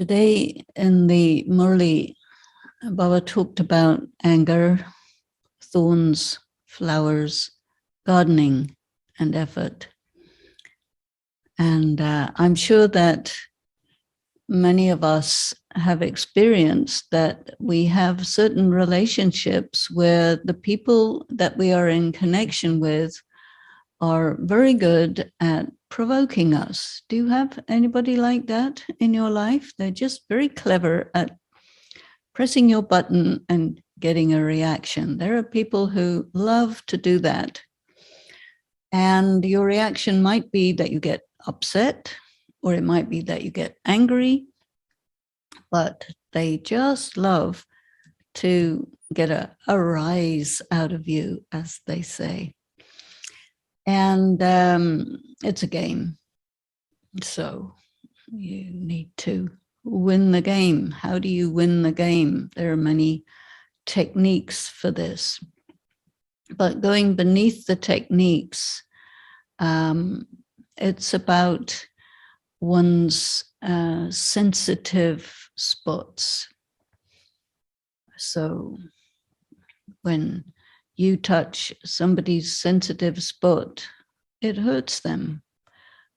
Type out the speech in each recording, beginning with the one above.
Today in the murli, Baba talked about anger, thorns, flowers, gardening, and effort. And I'm sure that many of us have experienced that we have certain relationships where the people that we are in connection with are very good at provoking us. Do you have anybody like that in your life? They're just very clever at pressing your button and getting a reaction. There are people who love to do that. And your reaction might be that you get upset, or it might be that you get angry, but they just love to get a rise out of you, as they say. And it's a game. So you need to win the game. How do you win the game? There are many techniques for this. But going beneath the techniques, it's about one's sensitive spots. So when you touch somebody's sensitive spot, it hurts them.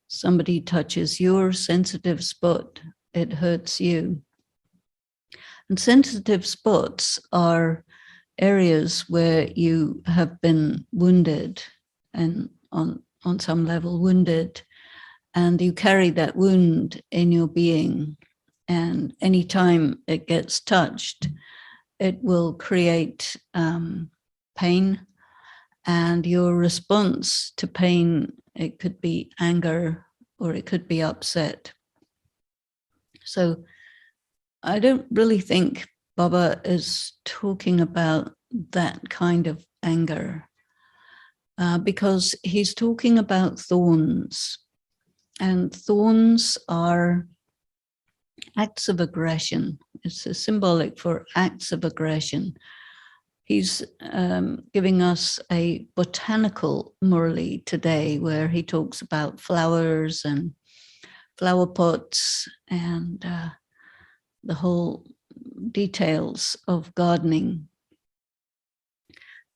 Somebody touches your sensitive spot, it hurts you. And sensitive spots are areas where you have been wounded and on some level wounded, and you carry that wound in your being. And anytime it gets touched, it will create pain, and your response to pain, it could be anger or it could be upset. So I don't really think Baba is talking about that kind of anger because he's talking about thorns, and thorns are acts of aggression. It's a symbolic for acts of aggression. He's giving us a botanical murli today, where he talks about flowers and flower pots and the whole details of gardening.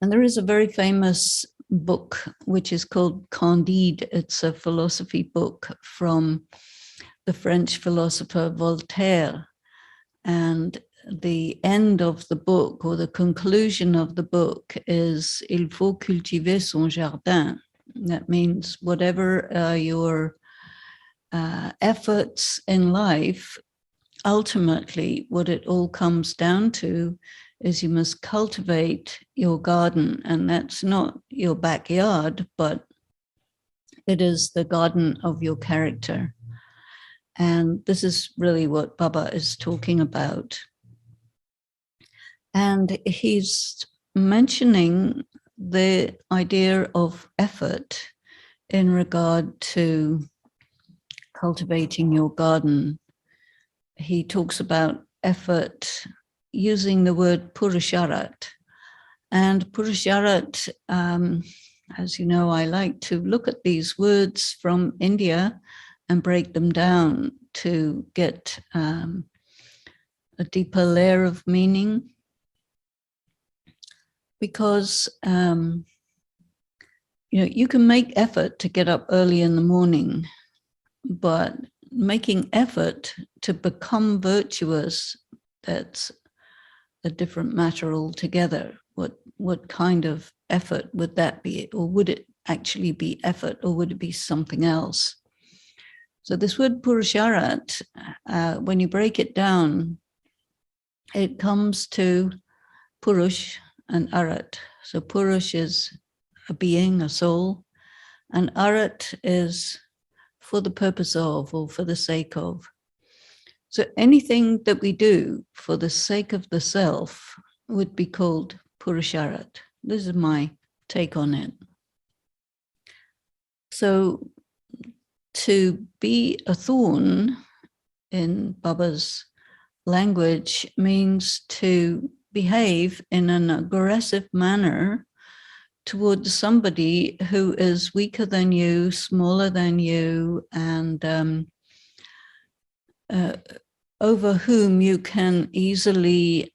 And there is a very famous book which is called Candide. It's a philosophy book from the French philosopher Voltaire. And the end of the book, or the conclusion of the book, is Il faut cultiver son jardin. That means whatever your efforts in life, ultimately what it all comes down to is you must cultivate your garden. And that's not your backyard, but it is the garden of your character. And this is really what Baba is talking about. And he's mentioning the idea of effort in regard to cultivating your garden. He talks about effort using the word purusharat. And purusharat, as you know, I like to look at these words from India and break them down to get a deeper layer of meaning. Because you can make effort to get up early in the morning, but making effort to become virtuous, that's a different matter altogether. What kind of effort would that be? Or would it actually be effort, or would it be something else? So this word purusharat, when you break it down, it comes to purush and arat. So purush is a being, a soul, and arat is for the purpose of, or for the sake of. So anything that we do for the sake of the self would be called purusharat. This is my take on it. So to be a thorn in Baba's language means to behave in an aggressive manner towards somebody who is weaker than you, smaller than you, and over whom you can easily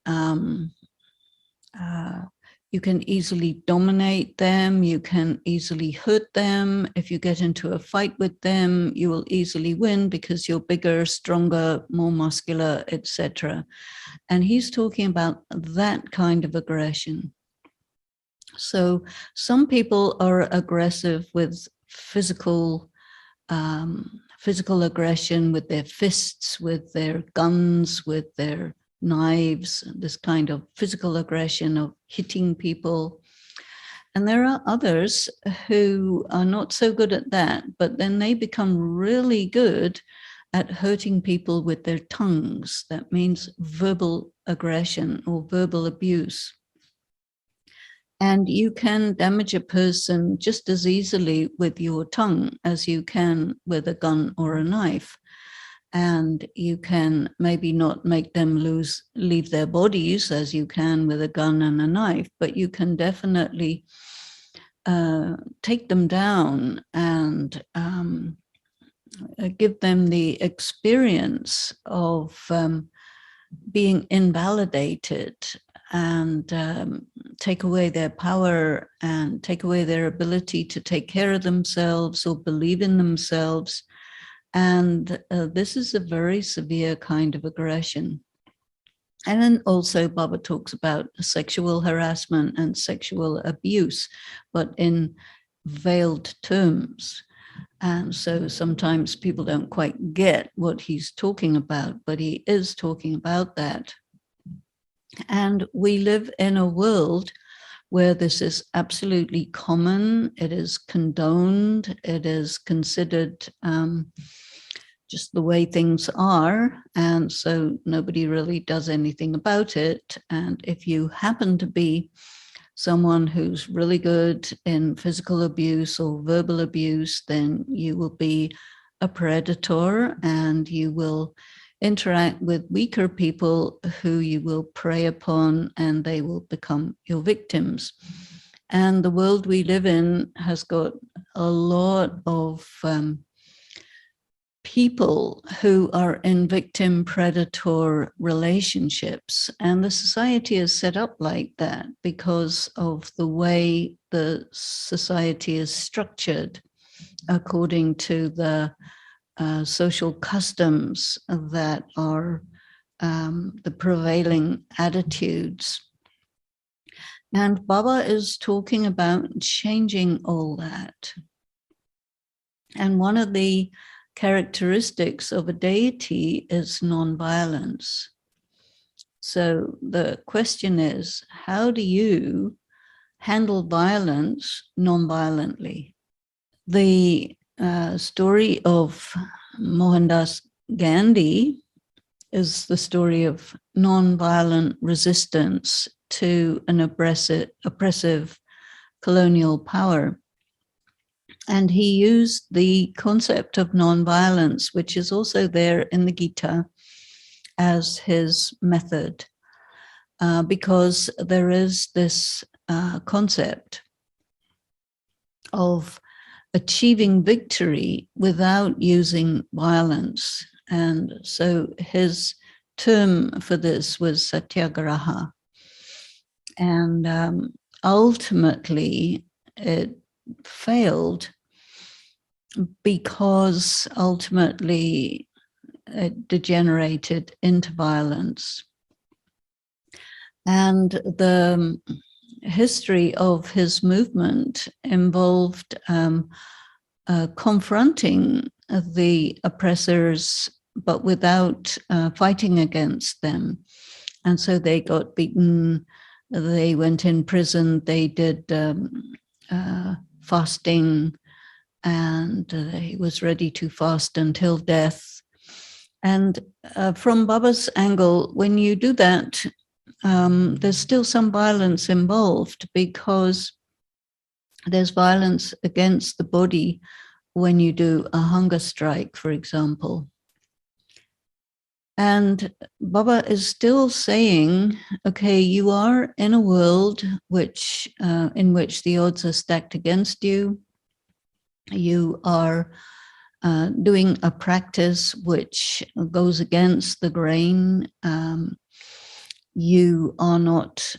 dominate them, you can easily hurt them. If you get into a fight with them, you will easily win because you're bigger, stronger, more muscular, etc. And he's talking about that kind of aggression. So some people are aggressive with physical aggression, with their fists, with their guns, with their knives, this kind of physical aggression of hitting people. And there are others who are not so good at that, but then they become really good at hurting people with their tongues. That means verbal aggression or verbal abuse. And you can damage a person just as easily with your tongue as you can with a gun or a knife. And you can maybe not make them leave their bodies as you can with a gun and a knife, but you can definitely take them down and give them the experience of being invalidated, and take away their power and take away their ability to take care of themselves or believe in themselves. And this is a very severe kind of aggression. And then also Baba talks about sexual harassment and sexual abuse, but in veiled terms. And so sometimes people don't quite get what he's talking about, but he is talking about that. And we live in a world where this is absolutely common. It is condoned. It is considered just the way things are. And so nobody really does anything about it. And if you happen to be someone who's really good in physical abuse or verbal abuse, then you will be a predator and you will interact with weaker people who you will prey upon, and they will become your victims. And the world we live in has got a lot of people who are in victim-predator relationships. And the society is set up like that because of the way the society is structured according to the social customs that are the prevailing attitudes. And Baba is talking about changing all that. And one of the characteristics of a deity is nonviolence. So the question is, how do you handle violence nonviolently? The story of Mohandas Gandhi is the story of nonviolent resistance to an oppressive colonial power. And he used the concept of nonviolence, which is also there in the Gita, as his method, because there is this concept of achieving victory without using violence. And so his term for this was satyagraha. And ultimately, it failed because ultimately it degenerated into violence. And the history of his movement involved confronting the oppressors, but without fighting against them. And so they got beaten, they went in prison, they did fasting, and he was ready to fast until death. And from Baba's angle, when you do that, there's still some violence involved, because there's violence against the body when you do a hunger strike, for example. And Baba is still saying, okay, you are in a world in which the odds are stacked against you. You are doing a practice which goes against the grain. You are not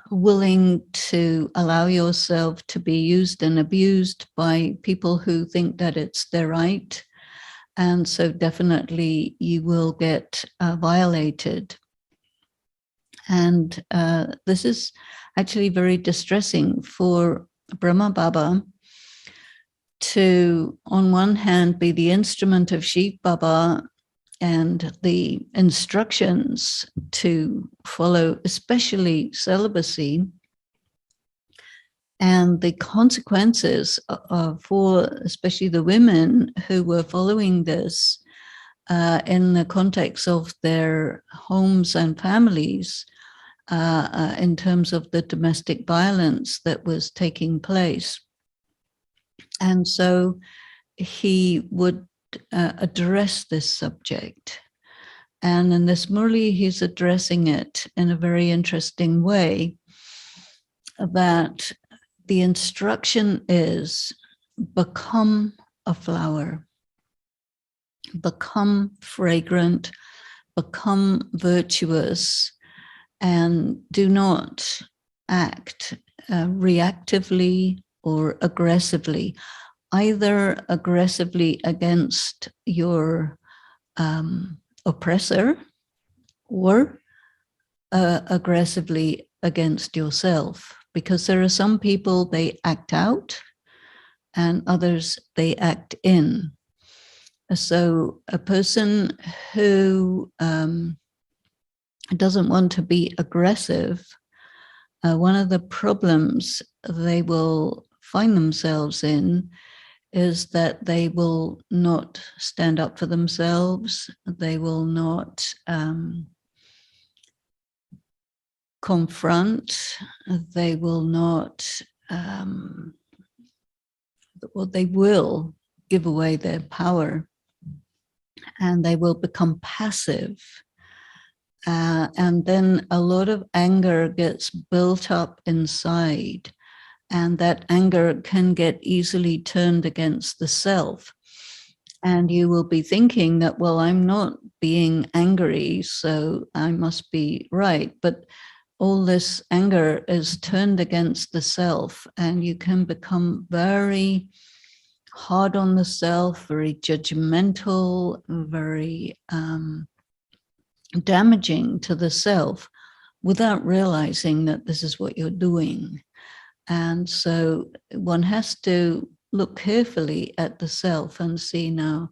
willing to allow yourself to be used and abused by people who think that it's their right. And so definitely you will get violated. And this is actually very distressing for Brahma Baba to, on one hand, be the instrument of Shiv Baba and the instructions to follow, especially celibacy, and the consequences for especially the women who were following this in the context of their homes and families, in terms of the domestic violence that was taking place. And so he would address this subject. And in this murli, he's addressing it in a very interesting way, that the instruction is become a flower, become fragrant, become virtuous, and do not act reactively or aggressively, either aggressively against your oppressor or aggressively against yourself. Because there are some people, they act out, and others, they act in. So a person who doesn't want to be aggressive, one of the problems they will find themselves in is that they will not stand up for themselves. They will not confront. They will not, they will give away their power, and they will become passive. And then a lot of anger gets built up inside, and that anger can get easily turned against the self. And you will be thinking that, well, I'm not being angry, so I must be right. But all this anger is turned against the self, and you can become very hard on the self, very judgmental, very damaging to the self without realizing that this is what you're doing. And so one has to look carefully at the self and see now,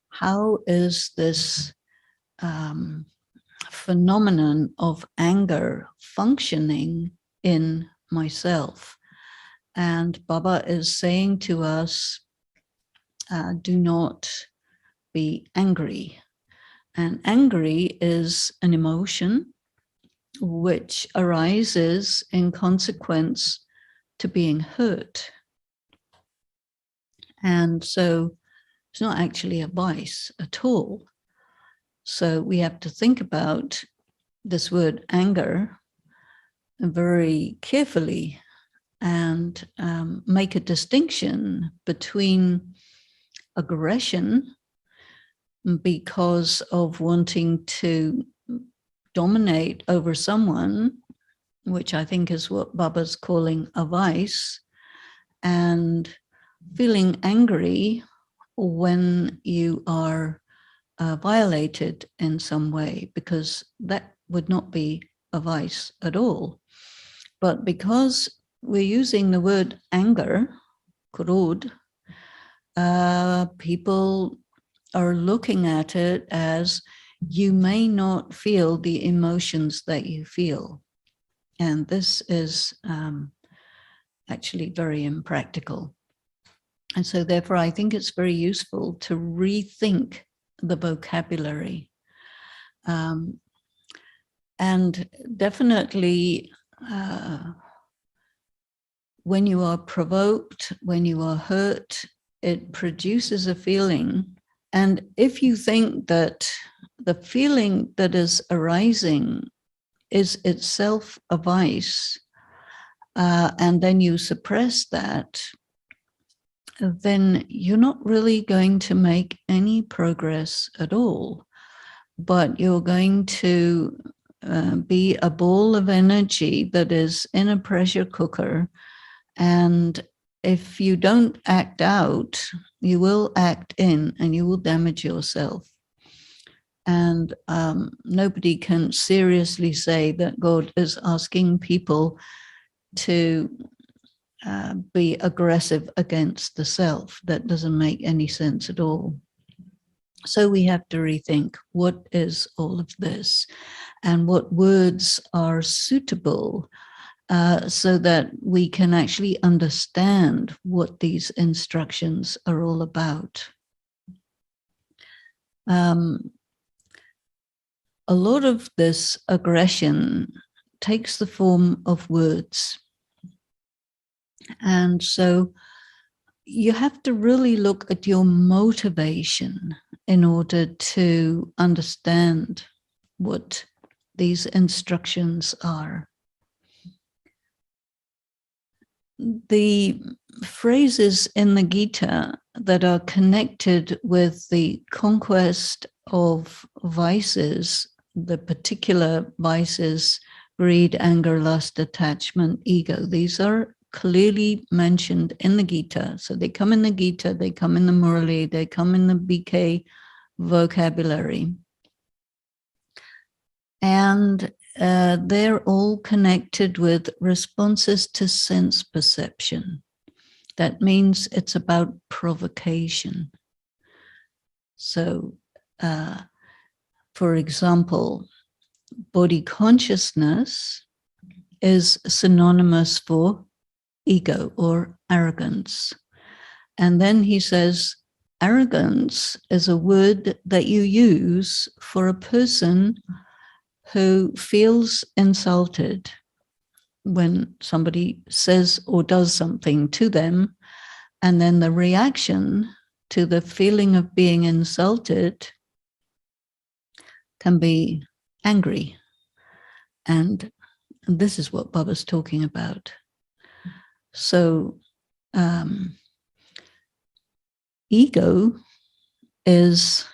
how is this phenomenon of anger functioning in myself? And Baba is saying to us, do not be angry. And angry is an emotion which arises in consequence to being hurt. And so it's not actually a vice at all. So we have to think about this word anger very carefully and make a distinction between aggression because of wanting to dominate over someone, which I think is what Baba's calling a vice, and feeling angry when you are violated in some way, because that would not be a vice at all. But because we're using the word anger, krodh, people are looking at it as you may not feel the emotions that you feel. And this is actually very impractical. And so therefore, I think it's very useful to rethink the vocabulary. And definitely, when you are provoked, when you are hurt, it produces a feeling. And if you think that the feeling that is arising is itself a vice, and then you suppress that, then you're not really going to make any progress at all, but you're going to be a ball of energy that is in a pressure cooker. And if you don't act out, you will act in and you will damage yourself. And nobody can seriously say that God is asking people to be aggressive against the self. That doesn't make any sense at all. So we have to rethink, what is all of this and what words are suitable so that we can actually understand what these instructions are all about. A lot of this aggression takes the form of words. And so you have to really look at your motivation in order to understand what these instructions are. The phrases in the Gita that are connected with the conquest of vices, the particular vices, greed, anger, lust, attachment, ego, these are clearly mentioned in the Gita. So they come in the Gita, they come in the murli, they come in the BK vocabulary. And they're all connected with responses to sense perception. That means it's about provocation. So, for example, body consciousness is synonymous for ego or arrogance. And then he says, arrogance is a word that you use for a person who feels insulted when somebody says or does something to them, and then the reaction to the feeling of being insulted can be angry. And this is what Baba's talking about. So ego is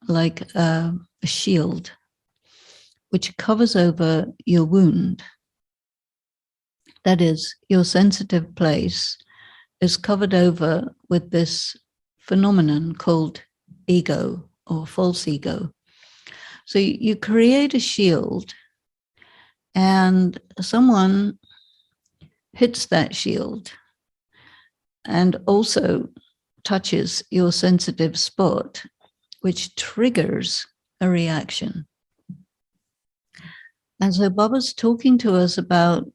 like a shield which covers over your wound. That is, your sensitive place is covered over with this phenomenon called ego or false ego. So you create a shield and someone hits that shield and also touches your sensitive spot, which triggers a reaction. And so Baba's talking to us about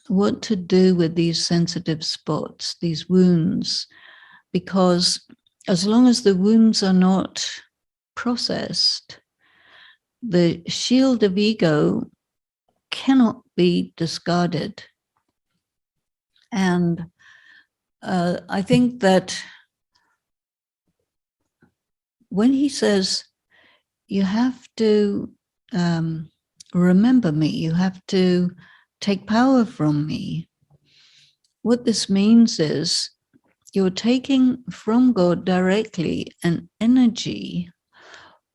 what to do with these sensitive spots, these wounds, because as long as the wounds are not processed, the shield of ego cannot be discarded. And I think that when he says, you have to remember me, you have to take power from me, what this means is you're taking from God directly an energy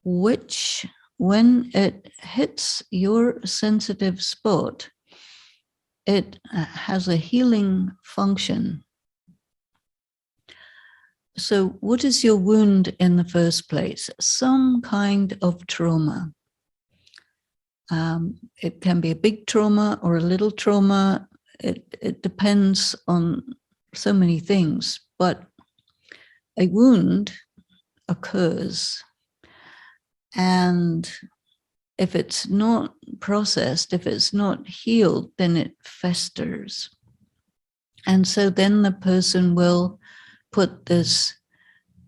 which, when it hits your sensitive spot, it has a healing function. So what is your wound in the first place? Some kind of trauma. It can be a big trauma or a little trauma. It depends on so many things, but a wound occurs. And if it's not processed, if it's not healed, then it festers. And so then the person will put this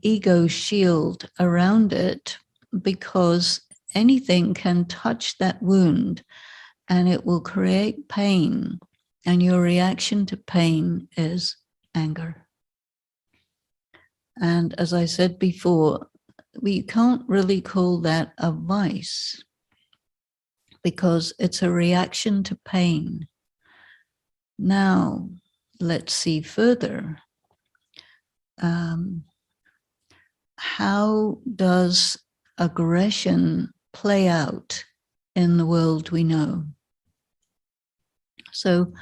ego shield around it, because anything can touch that wound and it will create pain. And your reaction to pain is anger. And as I said before, we can't really call that a vice because it's a reaction to pain. Now, let's see further. how does aggression play out in the world we know? So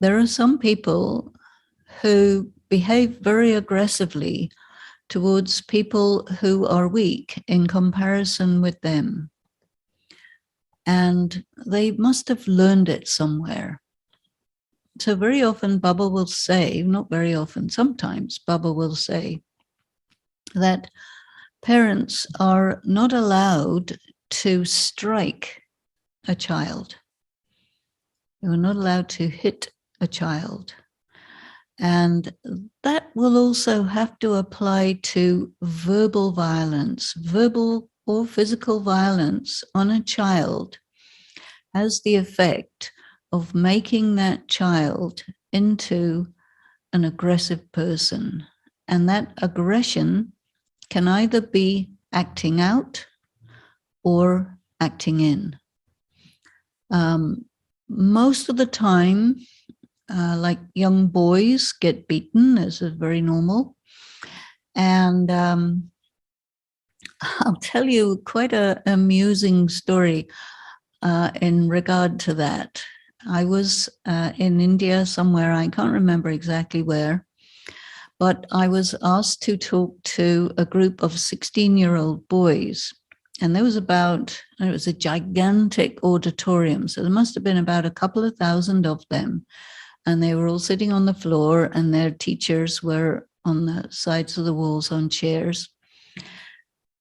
there are some people who behave very aggressively towards people who are weak in comparison with them. And they must have learned it somewhere. So very often Baba will say, not very often, sometimes Baba will say that parents are not allowed to strike a child. You're not allowed to hit a child. And that will also have to apply to verbal violence. Verbal or physical violence on a child has the effect of making that child into an aggressive person. And that aggression can either be acting out or acting in. Most of the time, like young boys get beaten, this is very normal. And I'll tell you quite an amusing story in regard to that. I was in India somewhere, I can't remember exactly where, but I was asked to talk to a group of 16-year-old boys. And there was it was a gigantic auditorium. So there must have been about a couple of thousand of them. And they were all sitting on the floor, and their teachers were on the sides of the walls on chairs.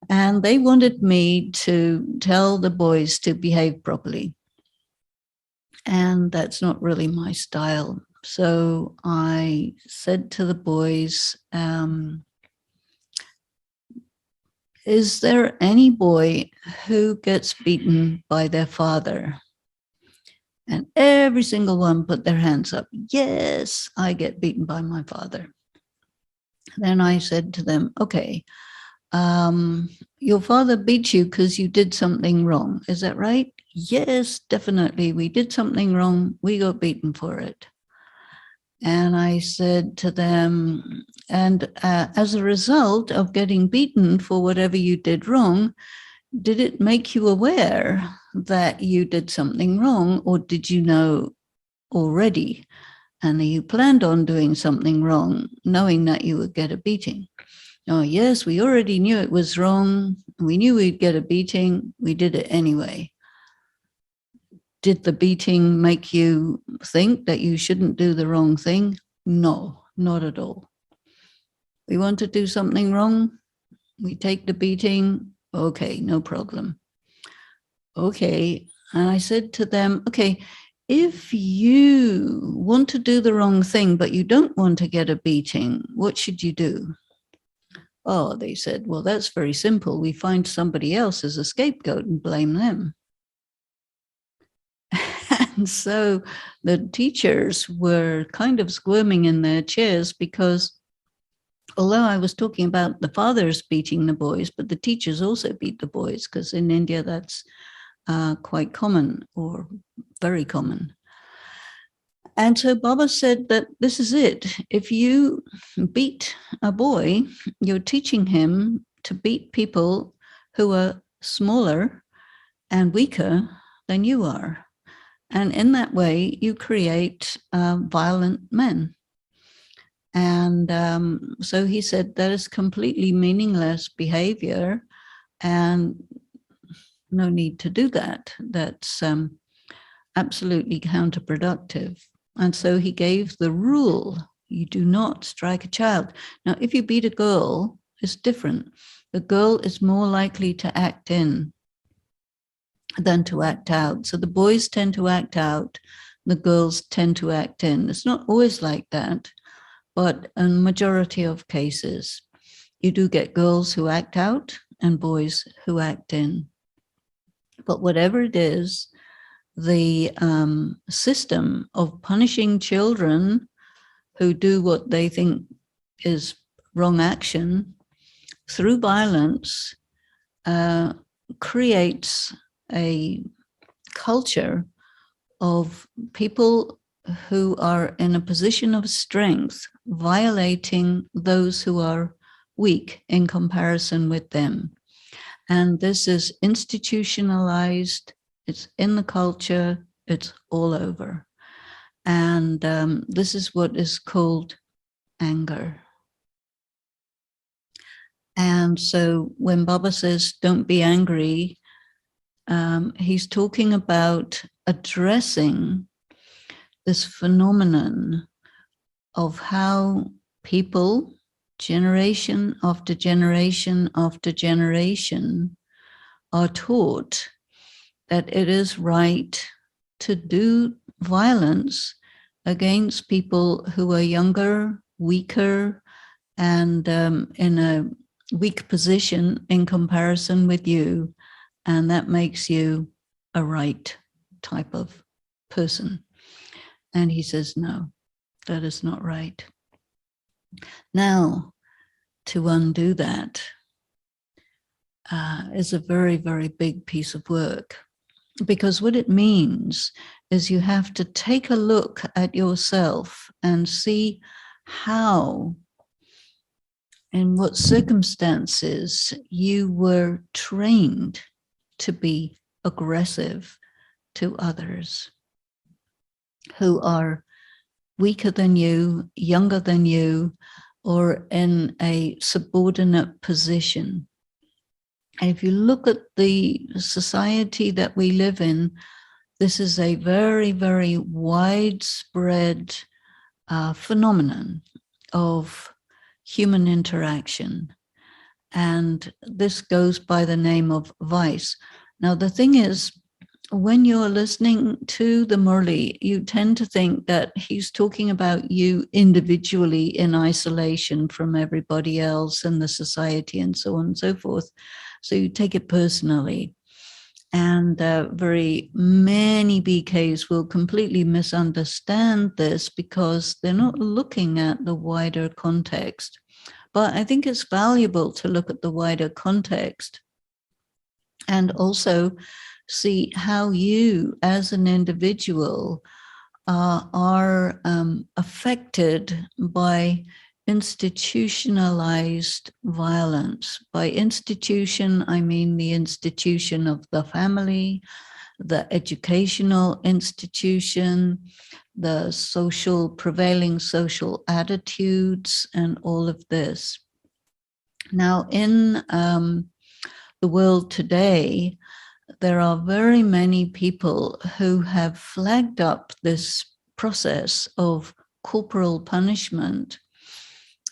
And they wanted me to tell the boys to behave properly. And that's not really my style. So I said to the boys, is there any boy who gets beaten by their father? And every single one put their hands up. Yes, I get beaten by my father. Then I said to them, okay, your father beat you because you did something wrong. Is that right? Yes, definitely. We did something wrong. We got beaten for it. And I said to them, and as a result of getting beaten for whatever you did wrong, did it make you aware that you did something wrong, or did you know already and you planned on doing something wrong, knowing that you would get a beating? Oh, yes, we already knew it was wrong. We knew we'd get a beating. We did it anyway. Did the beating make you think that you shouldn't do the wrong thing? No, not at all. We want to do something wrong. We take the beating. Okay, no problem. Okay. And I said to them, okay, if you want to do the wrong thing, but you don't want to get a beating, what should you do? Oh, they said, well, that's very simple. We find somebody else as a scapegoat and blame them. And so the teachers were kind of squirming in their chairs because although I was talking about the fathers beating the boys, but the teachers also beat the boys, because in India that's quite common or very common. And so Baba said that this is it. If you beat a boy, you're teaching him to beat people who are smaller and weaker than you are. And in that way, you create violent men. And so he said that is completely meaningless behavior and no need to do that. That's absolutely counterproductive. And so he gave the rule, you do not strike a child. Now, if you beat a girl, it's different. The girl is more likely to act in than to act out. So the boys tend to act out, the girls tend to act in. It's not always like that, but in a majority of cases, you do get girls who act out and boys who act in. But whatever it is, the system of punishing children who do what they think is wrong action through violence creates a culture of people who are in a position of strength, violating those who are weak in comparison with them. And this is institutionalized, it's in the culture, it's all over. And this is what is called anger. And so when Baba says, don't be angry, he's talking about addressing this phenomenon of how people, generation after generation after generation, are taught that it is right to do violence against people who are younger, weaker, and in a weak position in comparison with you. And that makes you a right type of person. And he says, no, that is not right. Now, to undo that is a very, very big piece of work. Because what it means is you have to take a look at yourself and see how, in what circumstances you were trained to be aggressive to others who are weaker than you, younger than you, or in a subordinate position. And if you look at the society that we live in, this is a very, very widespread phenomenon of human interaction. And this goes by the name of vice. Now, the thing is, when you're listening to the murli, you tend to think that he's talking about you individually in isolation from everybody else and the society and so on and so forth. So you take it personally. And very many BKs will completely misunderstand this because they're not looking at the wider context. But I think it's valuable to look at the wider context and also see how you as an individual are affected by institutionalized violence. By institution, I mean the institution of the family, the educational institution, the prevailing social attitudes, and all of this. Now, in the world today, there are very many people who have flagged up this process of corporal punishment.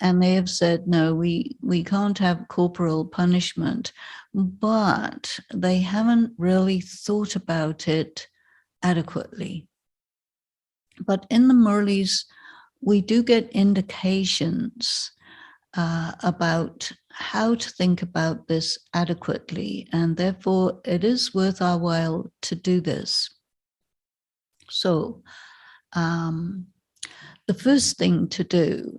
And they have said, no, we can't have corporal punishment. But they haven't really thought about it adequately. But in the murlis, we do get indications about how to think about this adequately, and therefore it is worth our while to do this. So the first thing to do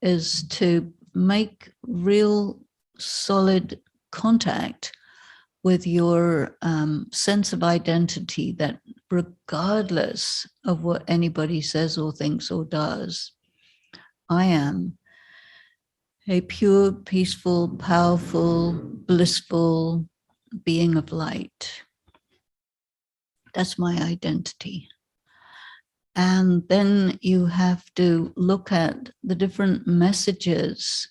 is to make real solid contact with your sense of identity, that regardless of what anybody says or thinks or does, I am a pure, peaceful, powerful, blissful being of light. That's my identity. And then you have to look at the different messages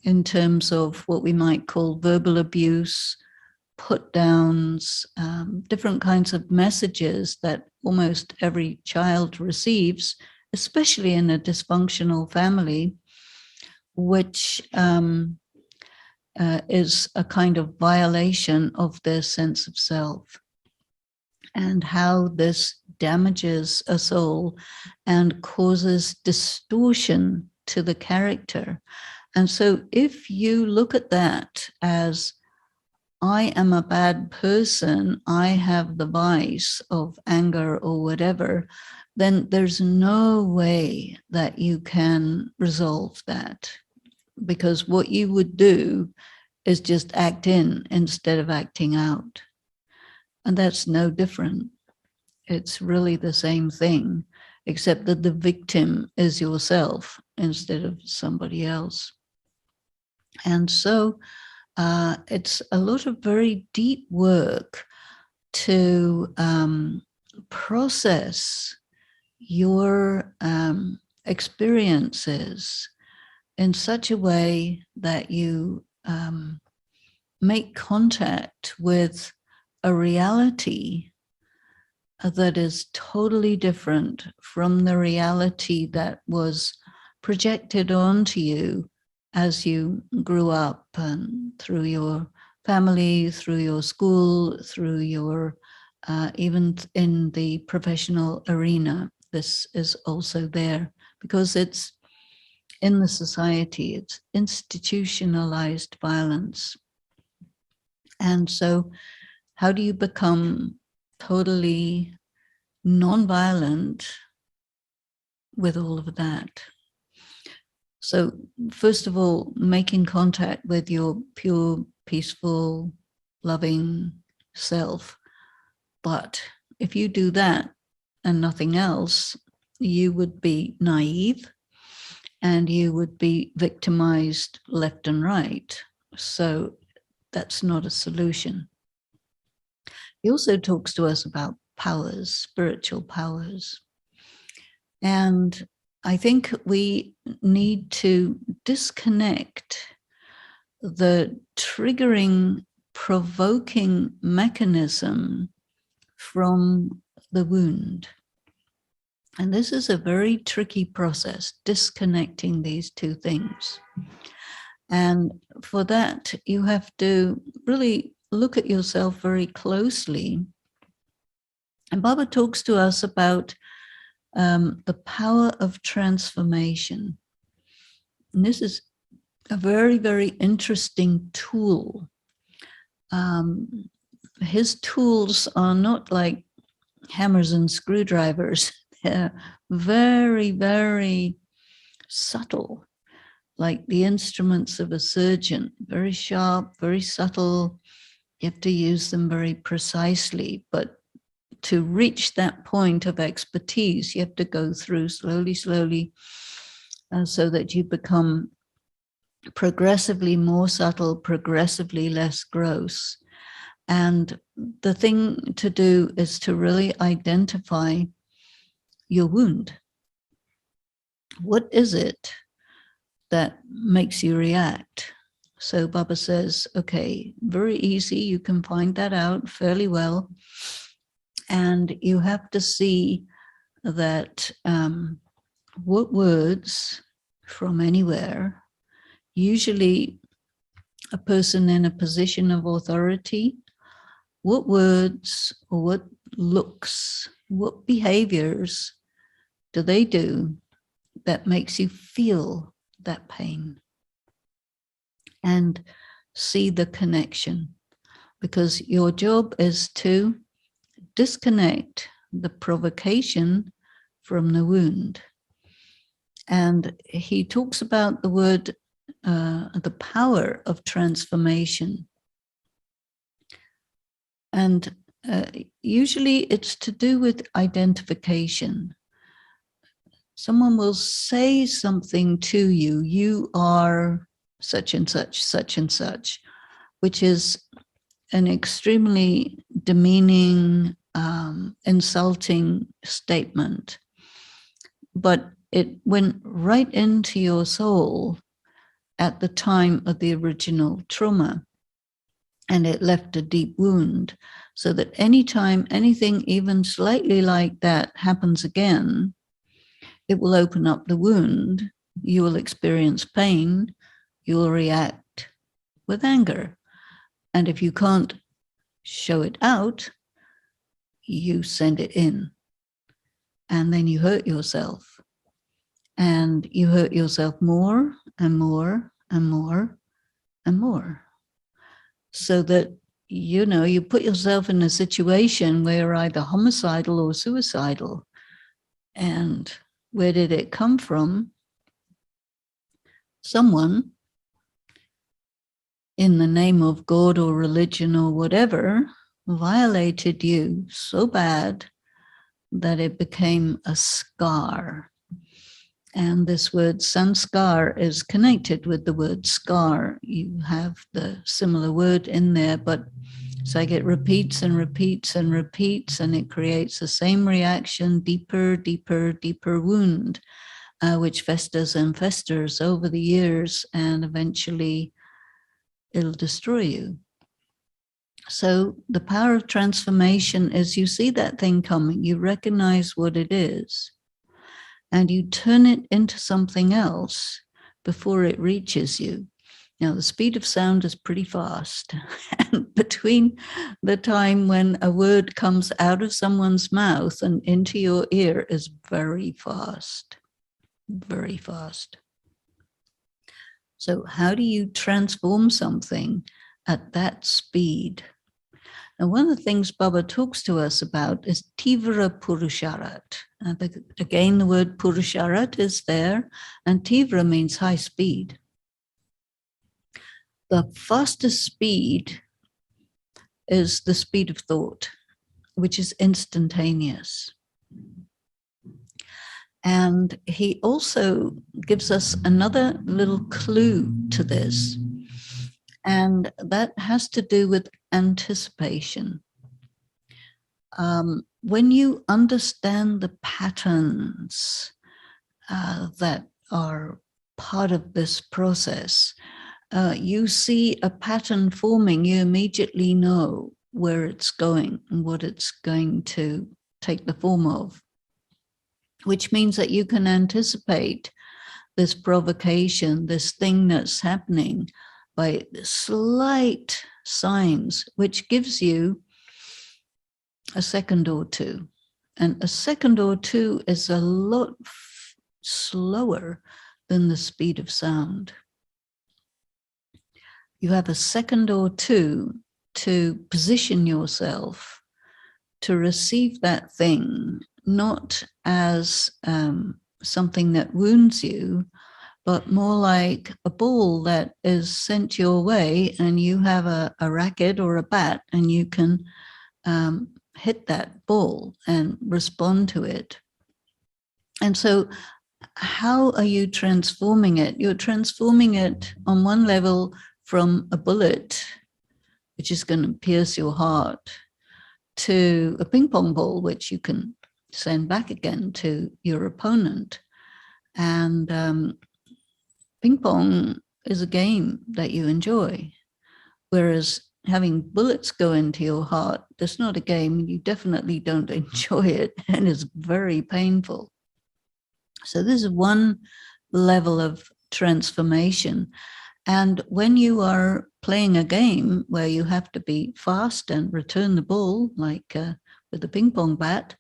in terms of what we might call verbal abuse, put downs, different kinds of messages that almost every child receives, especially in a dysfunctional family, which is a kind of violation of their sense of self, and how this damages us all and causes distortion to the character. And so if you look at that as, I am a bad person, I have the vice of anger or whatever, then there's no way that you can resolve that. Because what you would do is just act in instead of acting out. And that's no different. It's really the same thing. except that the victim is yourself instead of somebody else. And so it's a lot of very deep work to process your experiences in such a way that you make contact with a reality that is totally different from the reality that was projected onto you as you grew up and through your family, through your school, through your, even in the professional arena. This is also there because it's in the society, it's institutionalized violence. And so how do you become totally non-violent with all of that? So first of all, making contact with your pure, peaceful, loving self. But if you do that and nothing else, you would be naive and you would be victimized left and right. So that's not a solution. He also talks to us about powers, spiritual powers. And I think we need to disconnect the triggering, provoking mechanism from the wound. And this is a very tricky process, disconnecting these two things. And for that, you have to really look at yourself very closely. And Baba talks to us about the power of transformation. And this is a very, very interesting tool. His tools are not like hammers and screwdrivers. They're very, very subtle, like the instruments of a surgeon, very sharp, very subtle. You have to use them very precisely, but to reach that point of expertise, you have to go through slowly, so that you become progressively more subtle, progressively less gross. And the thing to do is to really identify your wound. What is it that makes you react? So Baba says, okay, very easy. You can find that out fairly well. And you have to see that what words from anywhere, usually a person in a position of authority, what words or what looks, what behaviors do they do that makes you feel that pain? And see the connection, because your job is to disconnect the provocation from the wound. And he talks about the word, the power of transformation. And usually it's to do with identification. Someone will say something to you, you are such and such, which is an extremely demeaning, insulting statement. But it went right into your soul at the time of the original trauma, and it left a deep wound, so that anytime anything even slightly like that happens again, it will open up the wound. You will experience pain. You will react with anger. And if you can't show it out, you send it in. And then you hurt yourself. And you hurt yourself more and more and more and more. So that, you know, you put yourself in a situation where you're either homicidal or suicidal. And where did it come from? Someone, in the name of God or religion or whatever, violated you so bad that it became a scar. And this word sanskar is connected with the word scar. You have the similar word in there, but it's like it repeats and repeats and repeats, and it creates the same reaction, deeper, deeper, deeper wound, which festers and festers over the years, and eventually it'll destroy you. So the power of transformation is you see that thing coming, you recognize what it is, and you turn it into something else before it reaches you. Now, the speed of sound is pretty fast. And between the time when a word comes out of someone's mouth and into your ear is very fast, very fast. So how do you transform something at that speed? And one of the things Baba talks to us about is Tivra Purusharat. Again, the word Purusharat is there, and Tivra means high speed. The fastest speed is the speed of thought, which is instantaneous. And he also gives us another little clue to this, and that has to do with anticipation. When you understand the patterns that are part of this process, you see a pattern forming, you immediately know where it's going and what it's going to take the form of, which means that you can anticipate this provocation, this thing that's happening by slight signs, which gives you a second or two. And a second or two is a lot slower than the speed of sound. You have a second or two to position yourself to receive that thing, not as something that wounds you, but more like a ball that is sent your way, and you have a racket or a bat, and you can hit that ball and respond to it. And so how are you transforming it? You're transforming it on one level from a bullet, which is going to pierce your heart, to a ping pong ball, which you can send back again to your opponent. And ping pong is a game that you enjoy, whereas having bullets go into your heart, that's not a game. You definitely don't enjoy it, and it's very painful. So this is one level of transformation. And when you are playing a game where you have to be fast and return the ball, like with the ping pong bat,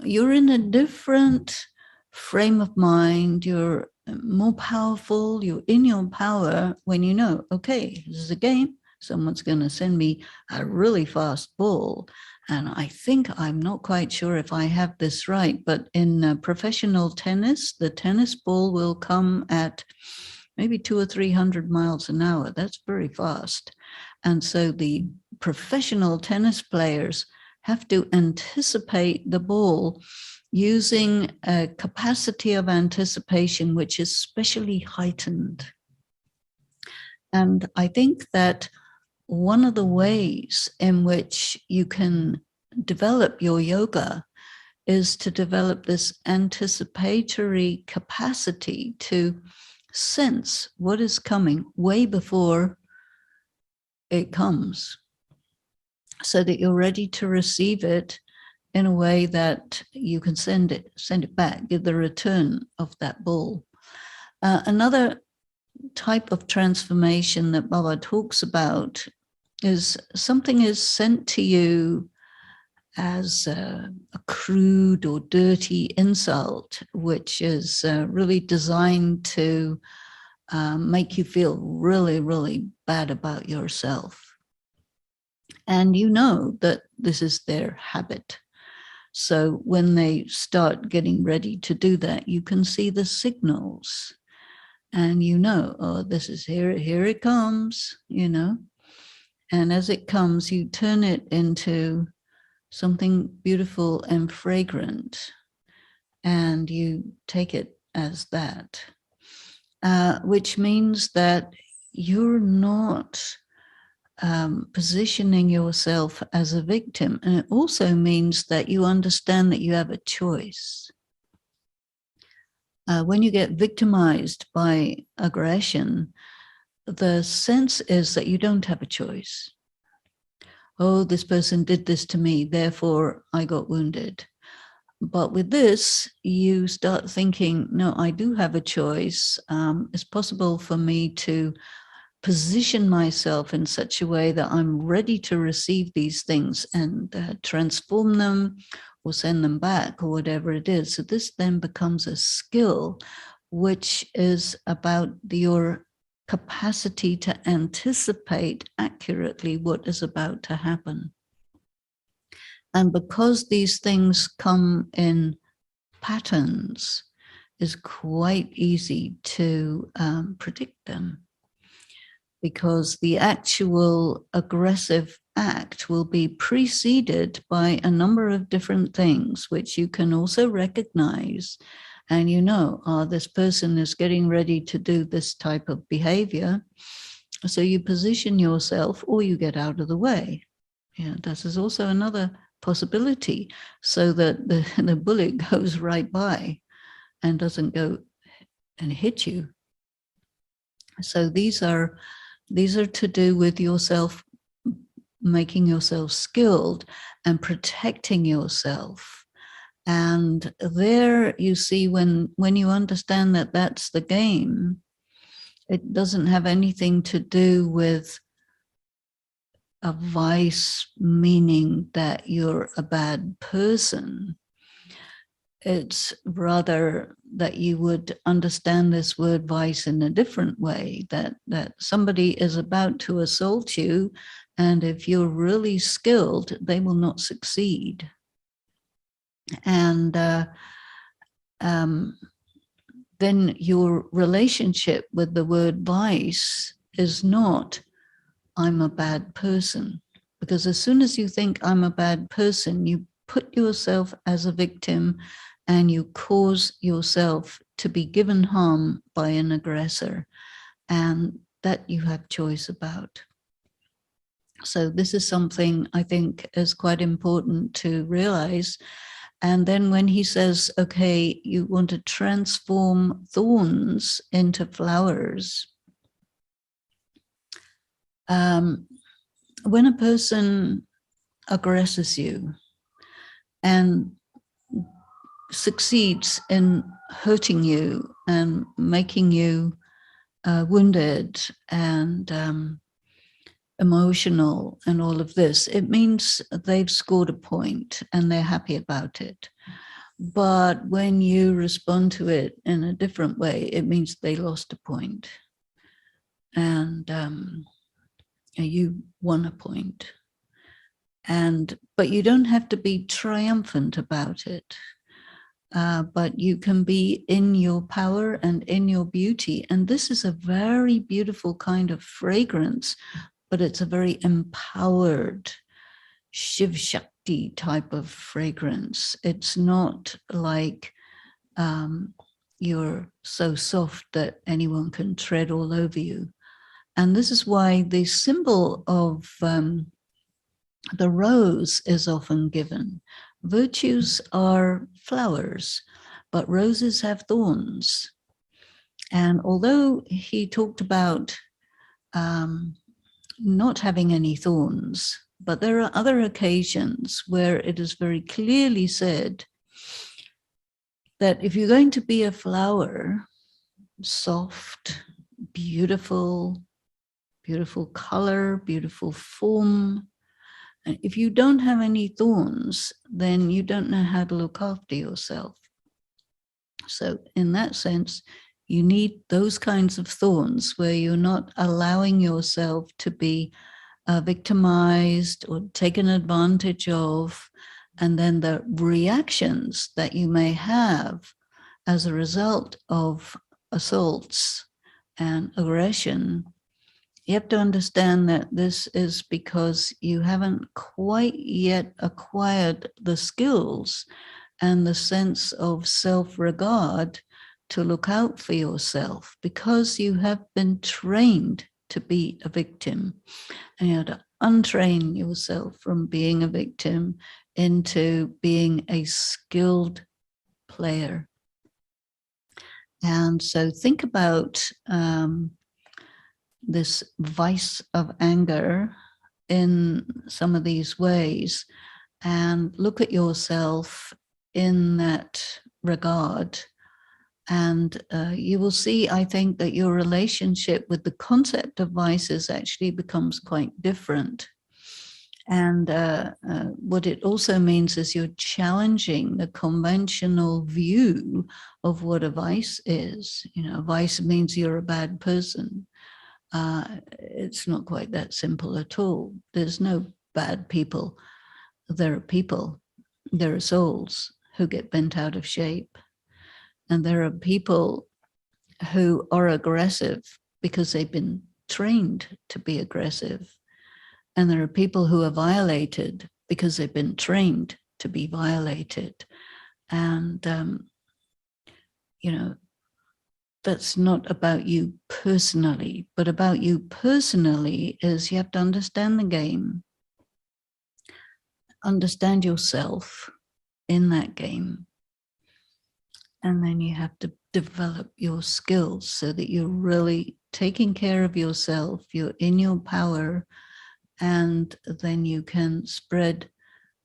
you're in a different frame of mind. You're more powerful. You're in your power when you know, okay, this is a game. Someone's going to send me a really fast ball. And I think, I'm not quite sure if I have this right, but in professional tennis, the tennis ball will come at maybe 200 or 300 miles an hour. That's very fast. And so the professional tennis players have to anticipate the ball using a capacity of anticipation which is specially heightened. And I think that one of the ways in which you can develop your yoga is to develop this anticipatory capacity to sense what is coming way before it comes, so that you're ready to receive it in a way that you can send it back, give the return of that ball. Another type of transformation that Baba talks about is something is sent to you as a crude or dirty insult, which is really designed to make you feel really, really bad about yourself. And you know that this is their habit. So when they start getting ready to do that, you can see the signals. And you know, oh, this is here it comes, you know. And as it comes, you turn it into something beautiful and fragrant, and you take it as that, which means that you're not positioning yourself as a victim. And it also means that you understand that you have a choice. When you get victimized by aggression, the sense is that you don't have a choice. Oh, this person did this to me, therefore I got wounded. But with this, you start thinking, no, I do have a choice. It's possible for me to position myself in such a way that I'm ready to receive these things and transform them or send them back or whatever it is. So this then becomes a skill, which is about your capacity to anticipate accurately what is about to happen. And because these things come in patterns, it's quite easy to predict them, because the actual aggressive act will be preceded by a number of different things, which you can also recognize. And you know, this person is getting ready to do this type of behavior. So you position yourself or you get out of the way. Yeah, this is also another possibility, so that the bullet goes right by and doesn't go and hit you. So these are to do with yourself, making yourself skilled and protecting yourself. And there you see, when you understand that that's the game, it doesn't have anything to do with a vice, meaning that you're a bad person. It's rather that you would understand this word vice in a different way, that somebody is about to assault you, and if you're really skilled, they will not succeed. And then your relationship with the word vice is not, I'm a bad person. Because as soon as you think I'm a bad person, you put yourself as a victim and you cause yourself to be given harm by an aggressor, and that you have choice about. So this is something I think is quite important to realize. And then when he says, okay, you want to transform thorns into flowers, when a person aggresses you and succeeds in hurting you and making you wounded and emotional and all of this, it means they've scored a point and they're happy about it. But when you respond to it in a different way, it means they lost a point. And you won a point. But you don't have to be triumphant about it. But you can be in your power and in your beauty. And this is a very beautiful kind of fragrance, but it's a very empowered Shiv Shakti type of fragrance. It's not like you're so soft that anyone can tread all over you. And this is why the symbol of the rose is often given. Virtues are flowers, but roses have thorns. And although he talked about not having any thorns, but there are other occasions where it is very clearly said that if you're going to be a flower, soft, beautiful color, beautiful form, and if you don't have any thorns, then you don't know how to look after yourself. So in that sense, you need those kinds of thorns where you're not allowing yourself to be victimized or taken advantage of, and then the reactions that you may have as a result of assaults and aggression, you have to understand that this is because you haven't quite yet acquired the skills and the sense of self-regard to look out for yourself, because you have been trained to be a victim, and you have to untrain yourself from being a victim into being a skilled player. And so think about this vice of anger in some of these ways, and look at yourself in that regard. And you will see, I think, that your relationship with the concept of vices actually becomes quite different. And what it also means is you're challenging the conventional view of what a vice is. You know, a vice means you're a bad person. It's not quite that simple at all. There's no bad people. There are people, there are souls who get bent out of shape. And there are people who are aggressive because they've been trained to be aggressive. And there are people who are violated because they've been trained to be violated. And, you know, that's not about you personally, but about you personally is you have to understand the game, understand yourself in that game. And then you have to develop your skills so that you're really taking care of yourself, you're in your power, and then you can spread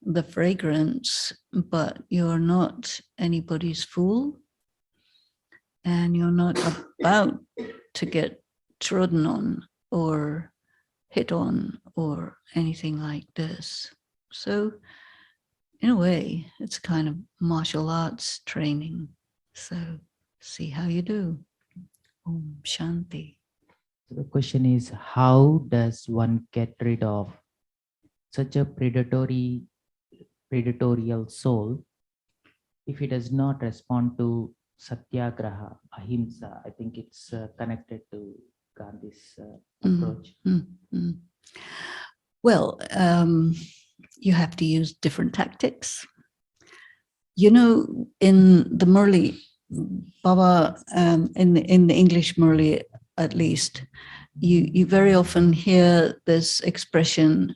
the fragrance, but you're not anybody's fool, and you're not about to get trodden on or hit on or anything like this. So in a way, it's kind of martial arts training. So see how you do. Om Shanti. So the question is, how does one get rid of such a predatorial soul if he does not respond to satyagraha, ahimsa? I think it's connected to Gandhi's approach. Well, you have to use different tactics. You know, in the murli, Baba, in the English murli at least, you very often hear this expression,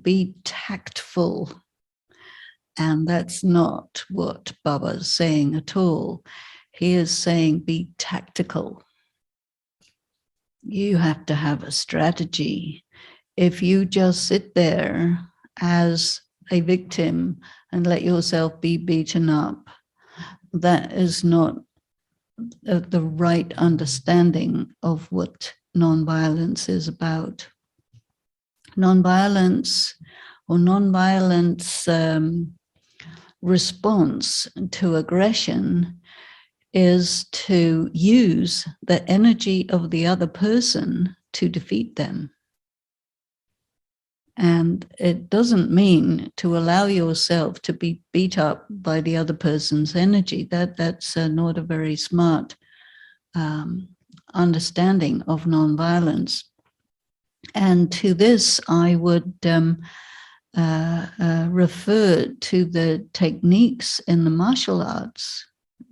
be tactful. And that's not what Baba is saying at all. He is saying be tactical. You have to have a strategy. If you just sit there as a victim and let yourself be beaten up, that is not the right understanding of what nonviolence is about. Nonviolence or nonviolence response to aggression is to use the energy of the other person to defeat them. And it doesn't mean to allow yourself to be beat up by the other person's energy. That's not a very smart understanding of nonviolence. And to this, I would refer to the techniques in the martial arts,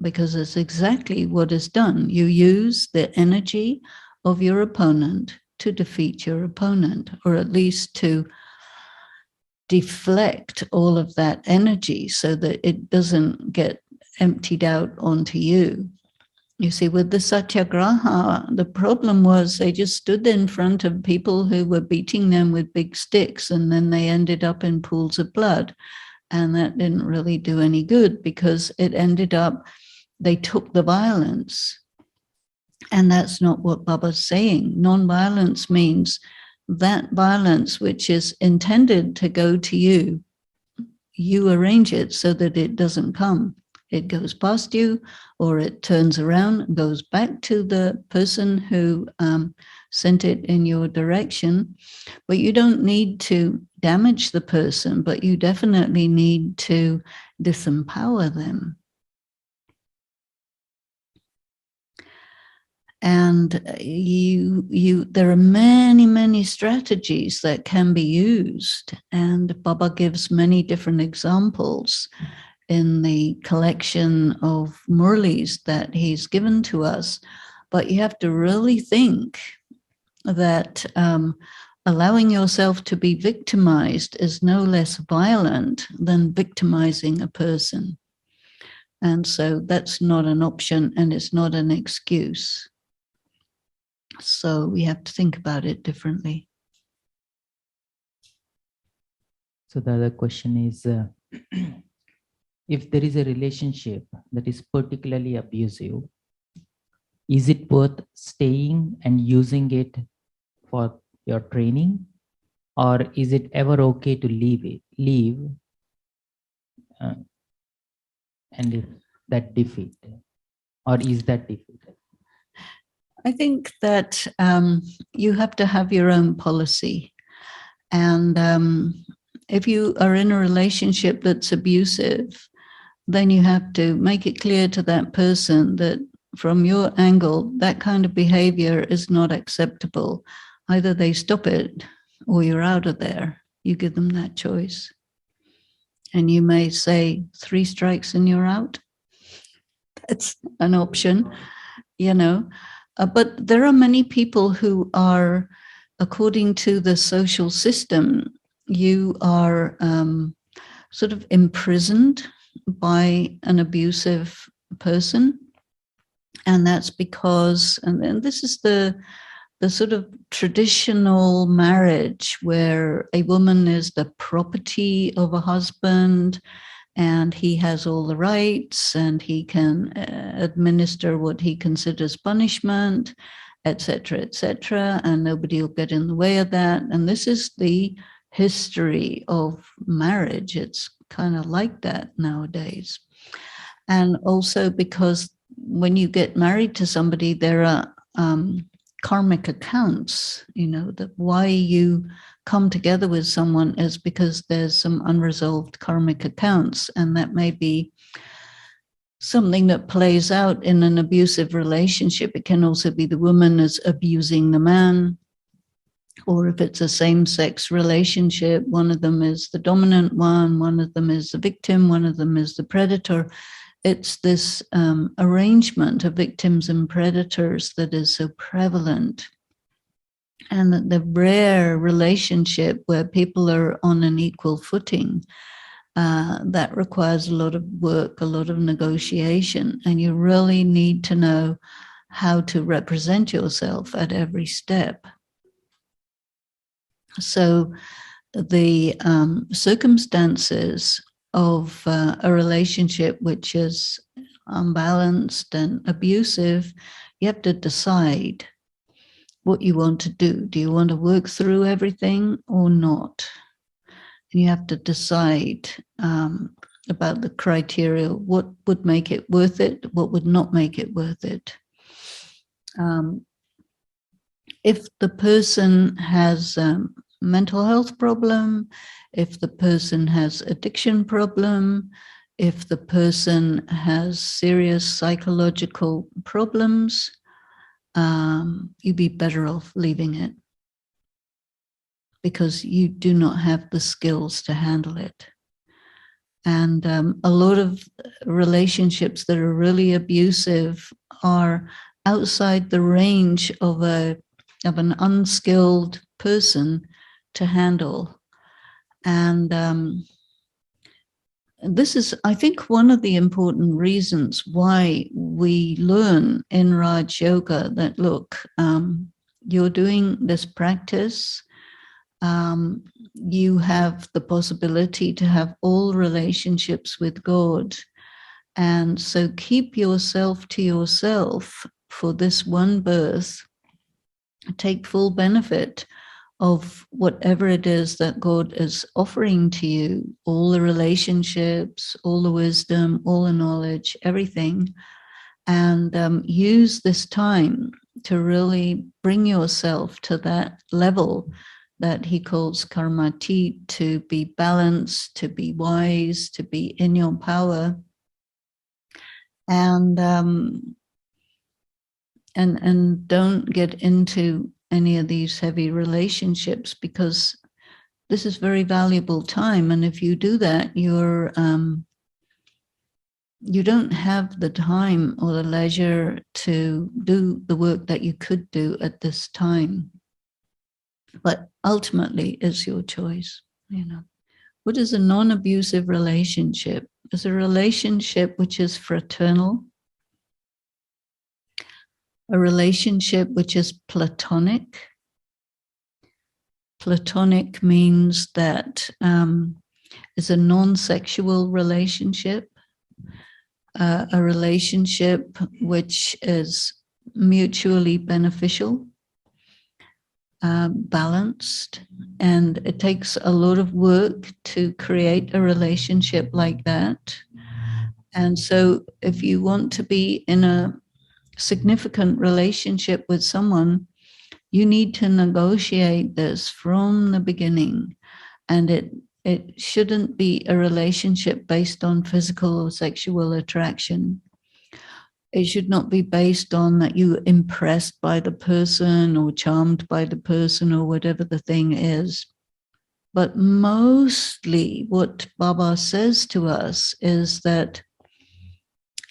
because it's exactly what is done. You use the energy of your opponent to defeat your opponent, or at least to deflect all of that energy so that it doesn't get emptied out onto you. You see, with the satyagraha, the problem was they just stood in front of people who were beating them with big sticks, and then they ended up in pools of blood. And that didn't really do any good, because it ended up, they took the violence. And that's not what Baba's saying. Non-violence means that violence which is intended to go to you, you arrange it so that it doesn't come. It goes past you, or it turns around and goes back to the person who sent it in your direction. But you don't need to damage the person, but you definitely need to disempower them. And there are many strategies that can be used. And Baba gives many different examples in the collection of murlis that he's given to us. But you have to really think that allowing yourself to be victimized is no less violent than victimizing a person. And so that's not an option, and it's not an excuse. So we have to think about it differently. So the other question is, if there is a relationship that is particularly abusive, is it worth staying and using it for your training, or is it ever okay to leave, and if that defeat, or is that defeated? I think that you have to have your own policy. And if you are in a relationship that's abusive, then you have to make it clear to that person that from your angle, that kind of behavior is not acceptable. Either they stop it or you're out of there. You give them that choice. And you may say 3 strikes and you're out. That's an option, you know. But there are many people who are, according to the social system, you are sort of imprisoned by an abusive person. And that's because, and this is the sort of traditional marriage where a woman is the property of a husband, and he has all the rights, and he can administer what he considers punishment, etc., and nobody will get in the way of that. And this is the history of marriage. It's kind of like that nowadays. And also because when you get married to somebody, there are karmic accounts, that why you come together with someone is because there's some unresolved karmic accounts, and that may be something that plays out in an abusive relationship. It can also be the woman is abusing the man, or if it's a same-sex relationship, one of them is the dominant one of them is the victim, one of them is the predator. It's this arrangement of victims and predators that is so prevalent. And the rare relationship where people are on an equal footing, that requires a lot of work, a lot of negotiation, and you really need to know how to represent yourself at every step. So the circumstances of a relationship which is unbalanced and abusive, you have to decide what you want to do. Do you want to work through everything or not? And you have to decide about the criteria, what would make it worth it, what would not make it worth it. If the person has mental health problem, if the person has addiction problem, if the person has serious psychological problems, you'd be better off leaving it, because you do not have the skills to handle it. And a lot of relationships that are really abusive are outside the range of an unskilled person to handle. And this is, I think, one of the important reasons why we learn in Raj Yoga that, look, you're doing this practice, you have the possibility to have all relationships with God. And so keep yourself to yourself for this one birth. Take full benefit of whatever it is that God is offering to you, all the relationships, all the wisdom, all the knowledge, everything. And use this time to really bring yourself to that level that he calls karmati, to be balanced, to be wise, to be in your power. And and don't get into any of these heavy relationships, because this is very valuable time. And if you do that, you don't have the time or the leisure to do the work that you could do at this time. But ultimately, it's your choice. What is a non-abusive relationship? It's a relationship which is fraternal, a relationship which is platonic. Platonic means that it's a non-sexual relationship, a relationship which is mutually beneficial, balanced, and it takes a lot of work to create a relationship like that. And so if you want to be in a significant relationship with someone, you need to negotiate this from the beginning. And it shouldn't be a relationship based on physical or sexual attraction. It should not be based on that you're impressed by the person or charmed by the person or whatever the thing is. But mostly what Baba says to us is that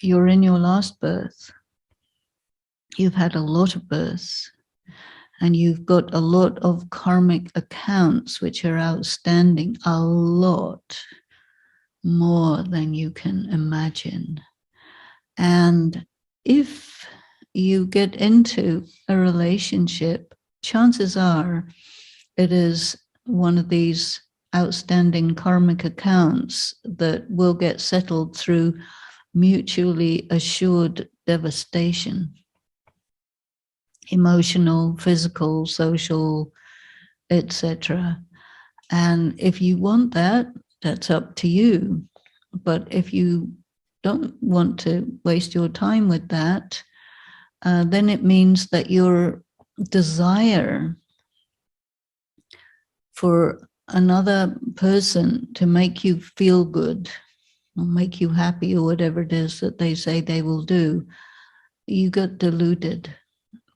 you're in your last birth. You've had a lot of births, and you've got a lot of karmic accounts which are outstanding, a lot more than you can imagine. And if you get into a relationship, chances are it is one of these outstanding karmic accounts that will get settled through mutually assured devastation. Emotional, physical, social, etc. And if you want that, that's up to you. But if you don't want to waste your time with that, then it means that your desire for another person to make you feel good or make you happy or whatever it is that they say they will do, you got deluded,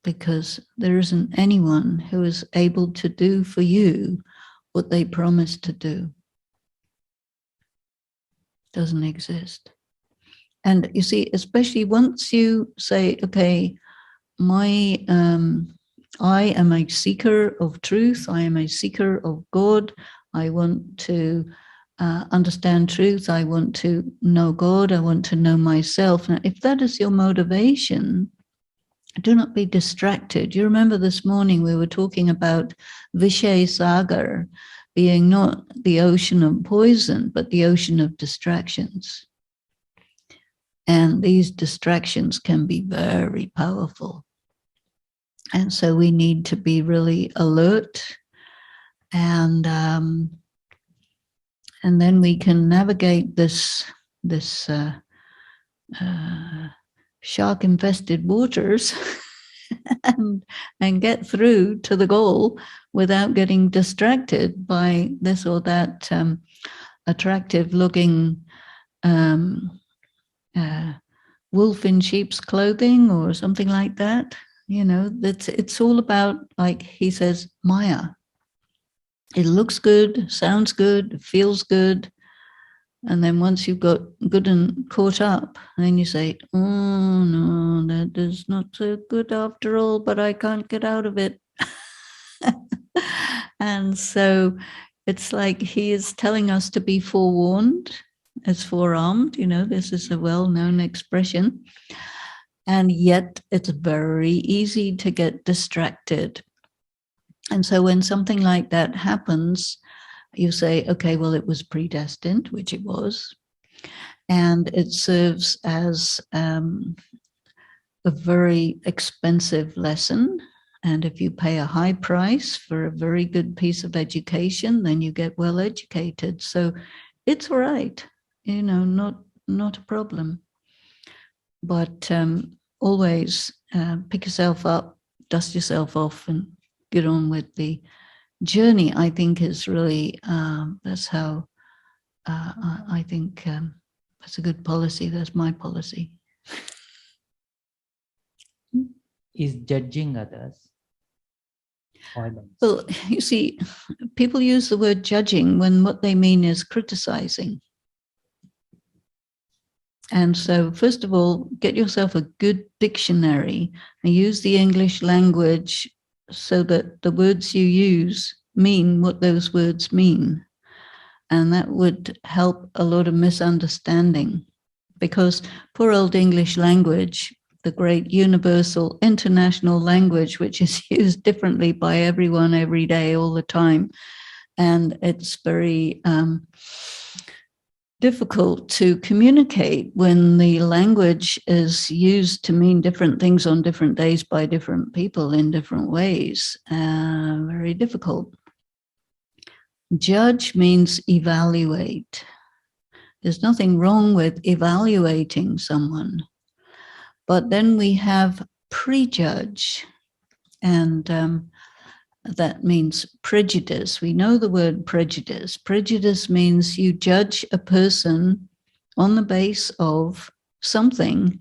because there isn't anyone who is able to do for you what they promised to do. Doesn't exist. And you see, especially once you say, okay, I am a seeker of truth, I am a seeker of God, I want to understand truth, I want to know God, I want to know myself. Now, if that is your motivation, do not be distracted. You remember this morning we were talking about Vishay Sagar being not the ocean of poison, but the ocean of distractions. And these distractions can be very powerful. And so we need to be really alert, and then we can navigate this shark-infested waters and get through to the goal without getting distracted by this or that attractive-looking wolf in sheep's clothing or something like that. It's all about, like he says, Maya. It looks good, sounds good, feels good. And then once you've got good and caught up, then you say, oh no, that is not so good after all, but I can't get out of it. And so it's like he is telling us to be forewarned as forearmed. This is a well-known expression. And yet it's very easy to get distracted. And so when something like that happens, you say, okay, well, it was predestined, which it was. And it serves as a very expensive lesson. And if you pay a high price for a very good piece of education, then you get well educated. So it's all right, not a problem. But always pick yourself up, dust yourself off, and get on with the journey. I think is really, that's how I think that's a good policy. That's my policy. Is judging others violence? Well, you see, people use the word judging when what they mean is criticizing. And so, first of all, get yourself a good dictionary and use the English language so that the words you use mean what those words mean. And that would help a lot of misunderstanding, because poor old English language, the great universal international language, which is used differently by everyone every day, all the time. And it's very difficult to communicate when the language is used to mean different things on different days by different people in different ways. Very difficult. Judge means evaluate. There's nothing wrong with evaluating someone. But then we have prejudge, and that means prejudice. We know the word prejudice. Prejudice means you judge a person on the base of something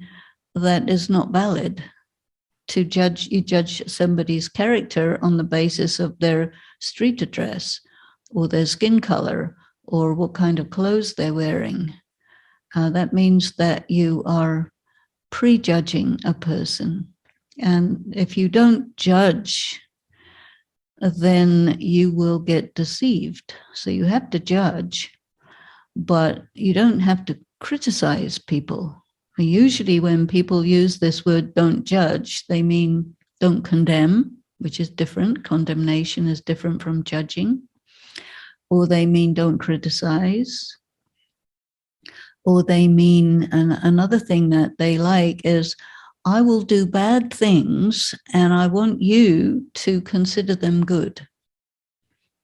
that is not valid. You judge somebody's character on the basis of their street address or their skin color or what kind of clothes they're wearing. That means that you are prejudging a person. And if you don't judge, then you will get deceived. So you have to judge, but you don't have to criticize people. Usually when people use this word don't judge, they mean don't condemn, which is different. Condemnation is different from judging. Or they mean don't criticize. Or they mean, and another thing that they like is, I will do bad things and I want you to consider them good,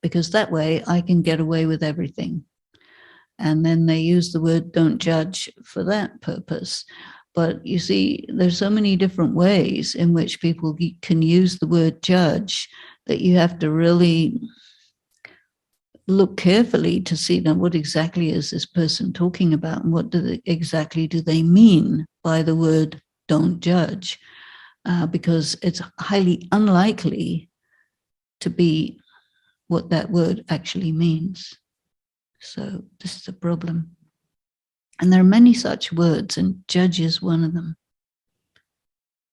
because that way I can get away with everything. And then they use the word don't judge for that purpose. But you see, there's so many different ways in which people can use the word judge that you have to really look carefully to see now what exactly is this person talking about and what exactly do they mean by the word don't judge, because it's highly unlikely to be what that word actually means. So this is a problem. And there are many such words, and judge is one of them,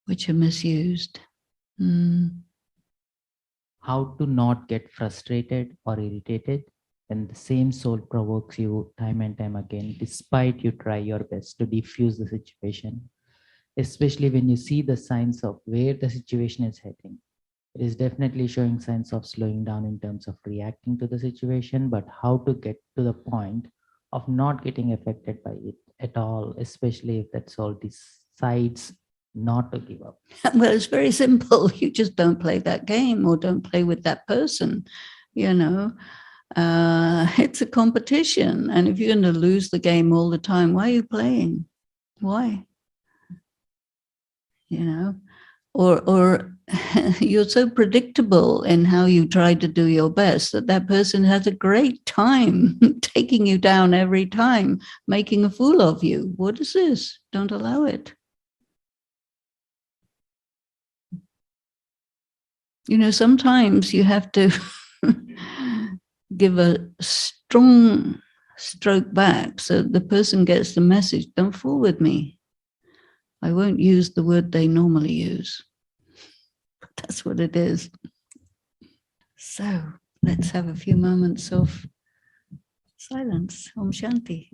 which are misused. How to not get frustrated or irritated when the same soul provokes you time and time again, despite you try your best to diffuse the situation, especially when you see the signs of where the situation is heading. It is definitely showing signs of slowing down in terms of reacting to the situation, but how to get to the point of not getting affected by it at all, especially if that soul decides not to give up. Well, it's very simple. You just don't play that game or don't play with that person. It's a competition. And if you're going to lose the game all the time, why are you playing? Why? Or you're so predictable in how you try to do your best that person has a great time taking you down every time, making a fool of you. What is this? Don't allow it. Sometimes you have to give a strong stroke back so the person gets the message, don't fool with me. I won't use the word they normally use. But that's what it is. So let's have a few moments of silence. Om Shanti.